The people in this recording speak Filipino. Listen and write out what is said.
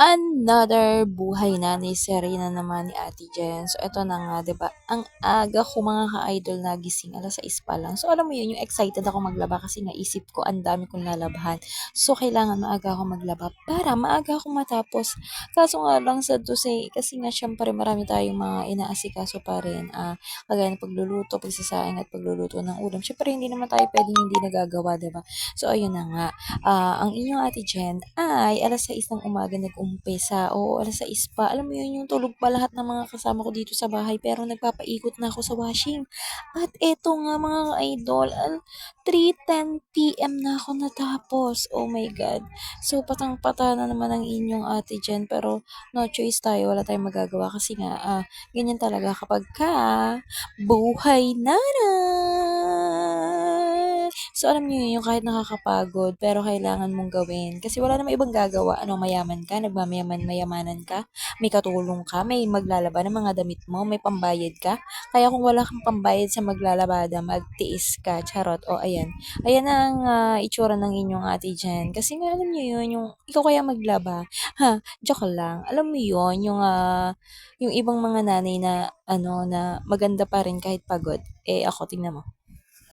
Another buhay na ni Serena naman ni Ate Jen. So, eto na nga, 'di ba? Ang aga ko mga ka-idol nagising, 6:00 pa lang. So, alam mo 'yun, yung excited ako maglaba kasi naisip ko ang dami kong lalabahan. So, kailangan maaga ako maglaba para maaga ako matapos. Kaso nga lang sa dose, kasi nga syempre marami tayong mga inaasikaso pa rin. Kagaya ng pagluluto, pagsasaing at pagluluto ng ulam. Syempre hindi naman tayo pwedeng hindi nagagawa, 'di ba? So, ayun na nga. Ang inyong Ate Jen ay 6:00 ng umaga nag-umpisa. Oo, 6:00 pa. Alam mo yun, yung tulog pa lahat ng mga kasama ko dito sa bahay pero nagpapaikot na ako sa washing. At eto nga mga idol, 3:10 PM na ako natapos. Oh my God. So, patang-pata na naman ang inyong Ate Jen pero no choice tayo, wala tayong magagawa kasi nga, ganyan talaga kapag buhay na. So, alam niyo yun, yung kahit nakakapagod, pero kailangan mong gawin. Kasi wala namang ibang gagawa. Ano, mayaman ka, nagmamayaman-mayamanan ka, may katulong ka, may maglalaba ng mga damit mo, may pambayad ka. Kaya kung wala kang pambayad sa maglalabada, magtiis ka, charot. O, ayan. Ayan ang itsura ng inyong ate dyan. Kasi nga, alam niyo yun, yung ikaw kaya maglaba. Ha, joke lang. Alam mo yun, yung ibang mga nanay na, na maganda pa rin kahit pagod. Eh, ako, tingnan mo.